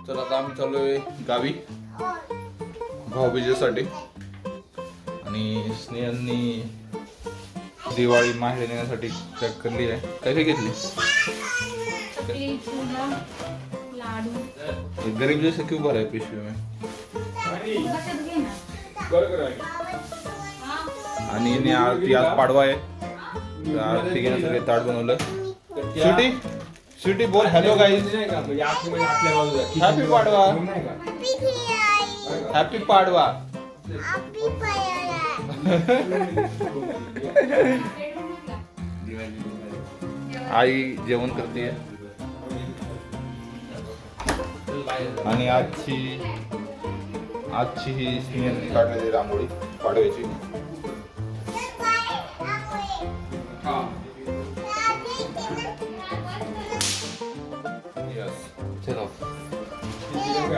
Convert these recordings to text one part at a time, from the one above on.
तर आता आम्ही चाललोय गावी भाऊबीजेसाठी आणि स्नेहांनी दिवाळी माहेर नेण्यासाठी पॅक करली आहे. काय काय घेतली? गरीब जैसे क्यों भरा है पिशवी में? आणि इने आरती आज पाडवा आहे तर आरती घेण्यासाठी ताट बनवलं. स्वीटी स्वीटी बोल hello guys. Happy Padwa. Happy Padwa. आई जेवण करते आणि आजची ही स्नेहांनी काढलेली रांगोळी पाडव्याची.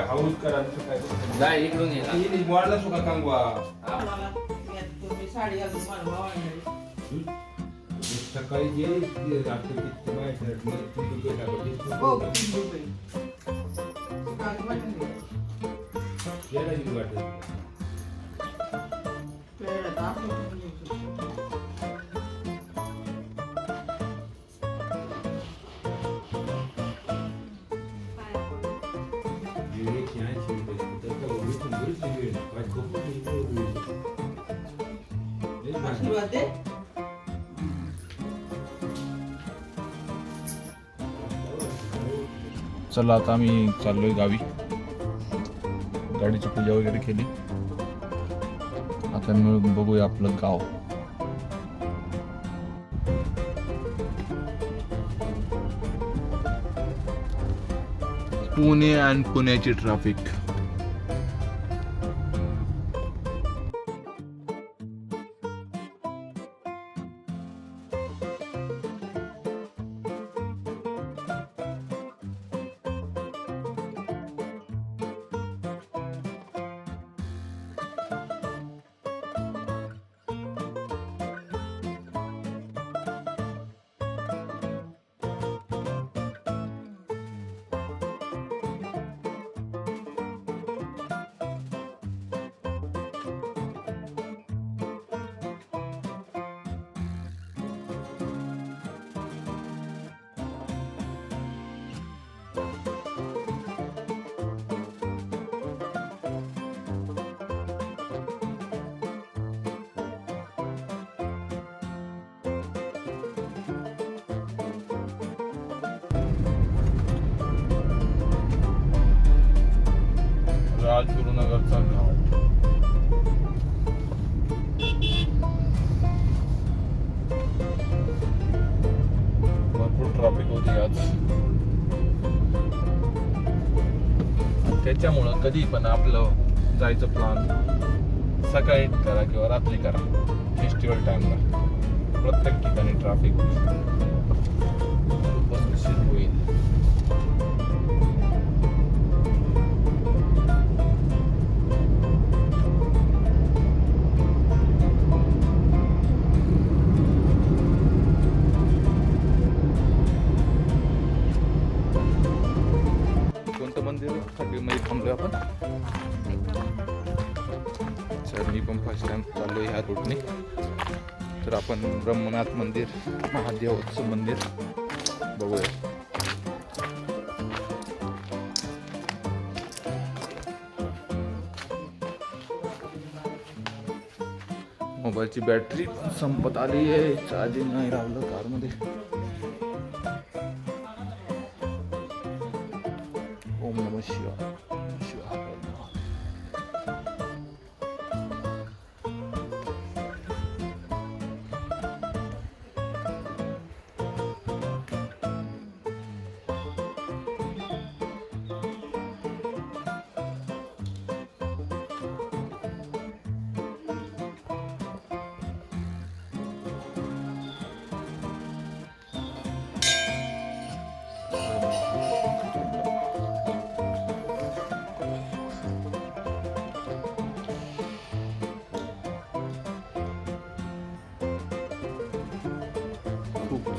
हाऊस करा जाय इकडून ये मोडला सुका कांगवा सकाळी जे रात्री चला आता आम्ही चाललोय गावी. गाडीची पूजा वगैरे केली. आता मिळून बघूया आपलं गाव. पुणे आणि पुण्याची ट्रॅफिक. राजगुरुनगरचा गाव. भरपूर ट्रॅफिक होती आज. त्याच्यामुळं कधी पण आपलं जायचं प्लॅन सकाळी करा किंवा रात्री करा. फेस्टिवल टाइमला प्रत्येक ठिकाणी ट्रॅफिक होईल. मध्ये थांबलोय आपण. तर मी पण फर्स्ट टाइम चाललोय ह्या रूटने. तर आपण ब्रह्मनाथ मंदिर महादेवचं मंदिर बघूया. मोबाईलची बॅटरी संपत आली आहे. चार्जिंग नाही राहिलं कारमध्ये. ओम नमः शिवाय.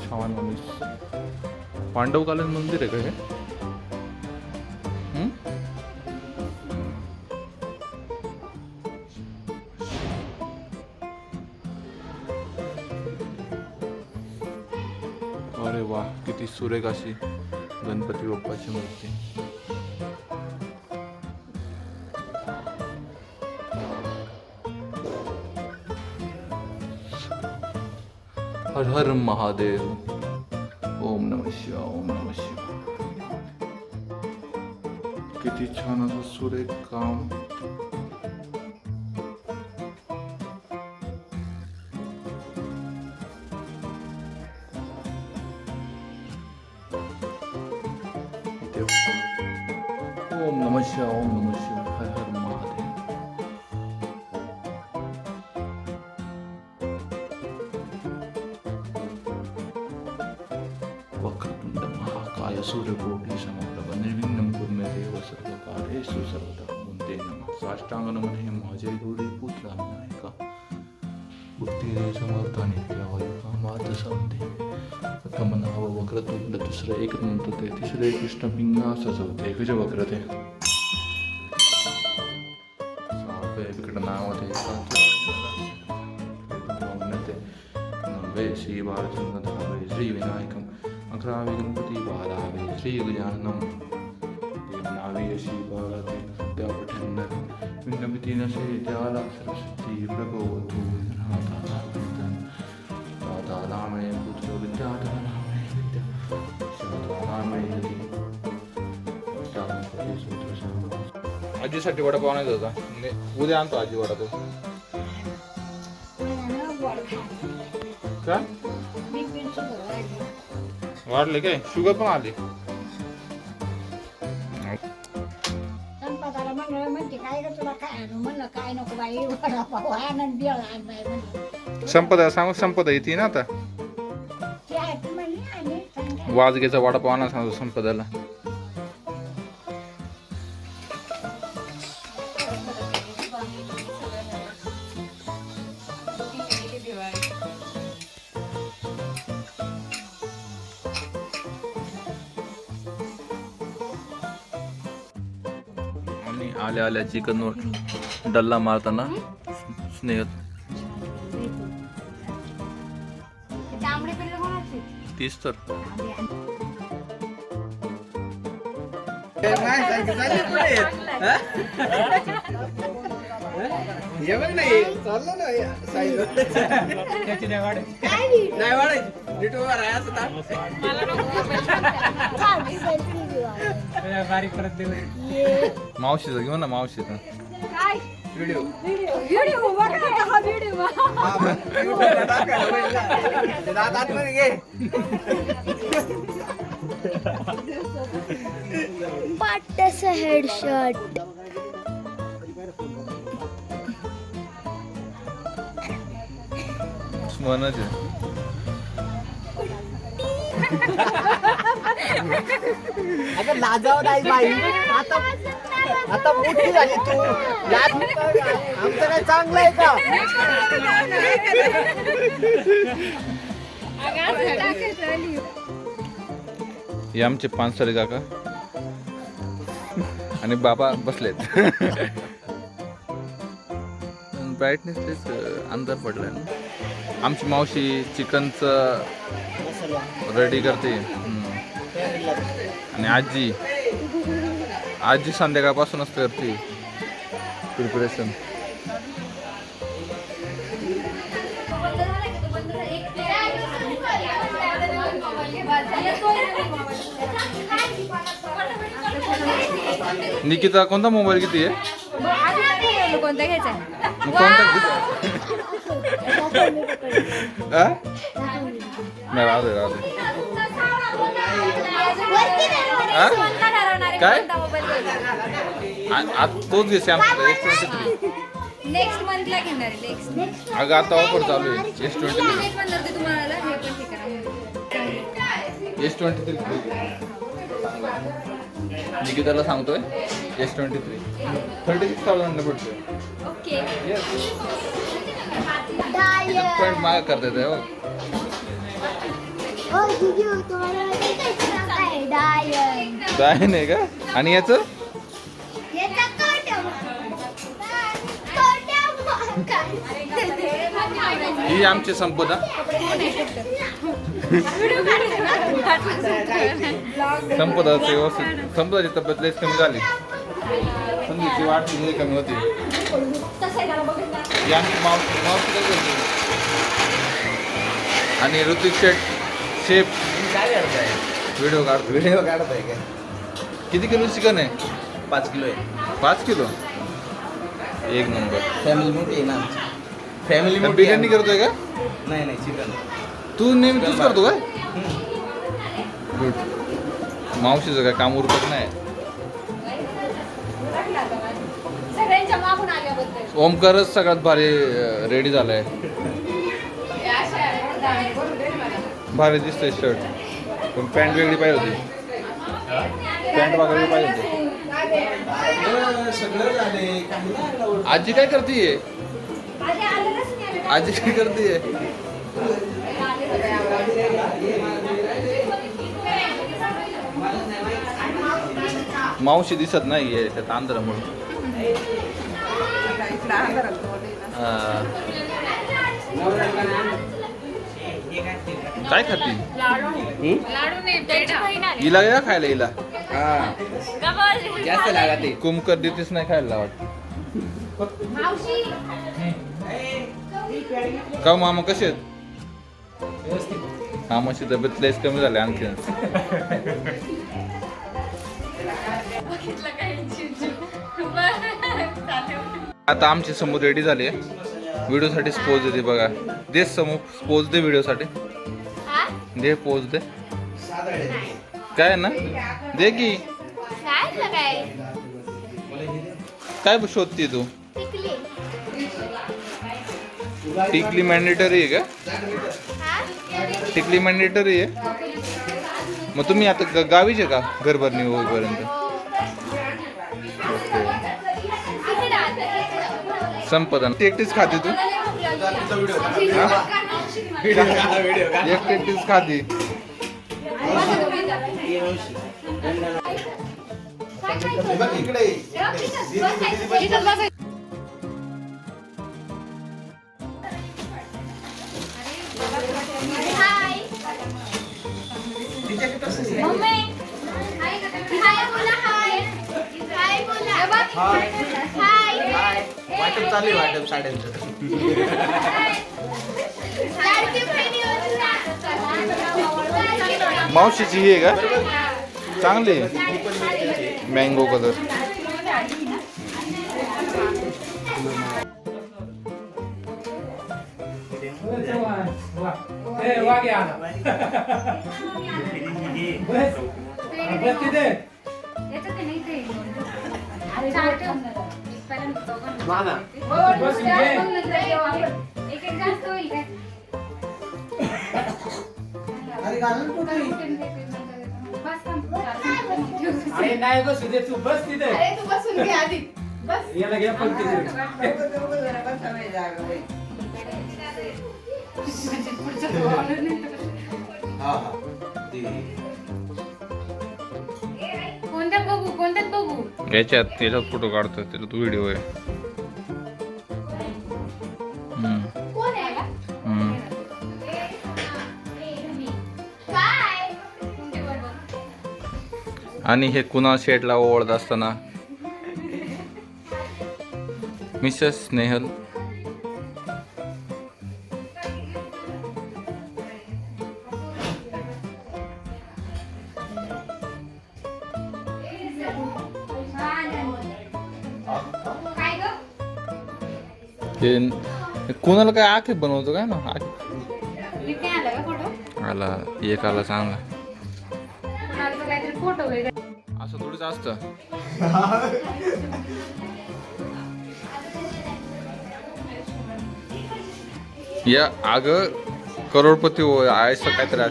छान मंदिर. पांडवकालीन मंदिर आहे का हे? किती सुरेख अशी गणपती बाप्पाची मूर्ती. हर हर महादेव. ओम नमः शिवाय. ओम नमः शिवाय. किती छान असं सुरेख काम. ओम नमः शिवाय. ओम नमः शिवाय. हर हर महादेव. वक्रतुंड महाकाय सूर्यकोटि समप्रभ निर्विघ्नं कुरु मे देव सर्वकार्येषु सर्वदा. मुंते नमः. साष्टांग नमने माझे डोळे पुतला विनायका. बुद्धिरे समर्था नित्या वैका मात सौंदे. प्रथम नाव वक्रतुंड, दुसरं एक नंतर ते, तिसरे कृष्ण पिंगा सजवते एकच वक्रते. सावे विकट नावते नवे श्री बालचंद्र धावे श्री विनायकम. अकरावे गणपती बारावे श्री गजाननम. देवनावे श्री बालाते सत्या पठन्न विघ्नभीती नसे त्याला सरस्वती प्रभवतु. दादा रामणे पुत्र विद्याधर रामणे विद्या रामणे. आजीसाठी वडापाव आणायचा होता. उद्या आणतो आजी वडापाव. का वाढले काय? शुगर पण आली. संपादाला म्हणते काय ग तुला काय आणू म्हणलं काय नको बाई वडापाव आनंद बिळ आणलाय म्हणलं. संपदा सांगू. संपदा येते ना आता. ती आहे म्हणली आणि सांगा वाजगेचा वडापाव आणा सांगतो संपदाला. आणि आल्या आल्या चिकनवर डल्ला मारताना स्नेह. तांबडे पिल्लं कोणाचे? तीच तर. मावशीचं घेऊ ना मावशीचं. पाट्याचं हेडशॉट. म्हणच अगं लाजाव नाही बाई. आता मोठी झाली तू. आमचं काय चांगलं आहे का? हे आमचे पानसरे काका आणि बाबा बसलेत. ब्राईटनेस तेच अंतर पडलाय ना. आमची मावशी चिकनचं रेडी करते. आणि आजी संध्याकाळपासूनच करते प्रिपरेशन. निकिता कोणता मोबाईल किती आहे? कोणता घ्यायचा? नाही राहू दे. काय तोच घे सॅमसंग S23. नेक्स्ट मंथला घेणार आहे. नेक्स्ट अगं आता ऑफर चालू आहे. S23 तुम्हाला हे पण ठीक आहे. S23 निकिताला सांगतोय. S23 36,000 पडतोय. ओके. पॉईंट माग करता येते. डायन आहे का? आणि याचं ही आमची संपदा. संपदाचं व्यवस्थित संपदाची तब्येत लयच कमी झाली. संधीची वाट लय कमी होती. ही आमची मावशी काय करते? आणि ऋतिक शेफ काय करताय? व्हिडिओ काढतो. व्हिडिओ काढत आहे का? किती किलो चिकन आहे? 5 किलो आहे. 5 किलो. एक नंबर. फॅमिली मोठी आहे ना. फॅमिली मोठी बिर्याणी करतोय का? नाही नाही चिकन. तू नेहमी तूच करतो काय? गुड. मावशीचं काय काम उरकत नाही. सगळ्यांच्या मागून आल्याबद्दल ओमकारच सगळ्यात भारी रेडी झालाय. भारी दिसतंय शर्ट. पण पॅन्ट वेगळी पाहिजे होती. पॅन्ट वगैरे पाहिजे होती. सगळं झाले काही. आजी काय करतीये? आजी काय करतीये? मावशी दिसत नाहीये त्यात अंधारामुळे. काय खाती? हिला या खायला हिला. जास्त लागते. कुमकर देतेच नाही खायला लावत. का मामा कसे आहेत? मामाची तब्येत लयच कमी झाली आणखी. आता आमची समोर रेडी झाली आहे. व्हिडिओसाठी स्पोज देते बघा. दे समोर स्पोज दे व्हिडिओसाठी. दे पोज दे. काय ना दे की. काय शोधते तू? टिकली मॅन्डेटरी आहे का? टिकली मॅन्डेटरी आहे. मग तुम्ही आता गावीच आहे का घरभरणी होईपर्यंत? संपदा ती एकटीच खाते तू? एकटीच खाते. वाटप चालू आहे. वाटप साड्यांचं. मावशीची ही आहे का? चांगली आहे. Mango colour. अरे नाही बसू दे तू बस तिथे. तू बसून घे आधी बस. याला घ्या पण तिथे. कोणत्यात बघू? याच्यात फोटो काढतोय त्याला तू व्हिडिओ आहे. कोण आहे? आणि हे कुणाल शेटला ओळखत असताना मिसेस स्नेहल. ते कुणाला काय आखे बनवतो काय ना आला एक आला चांगला. असं थोडीच असतं. या अग करोडपती हो आयचं काहीतरी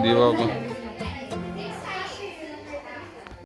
दिवा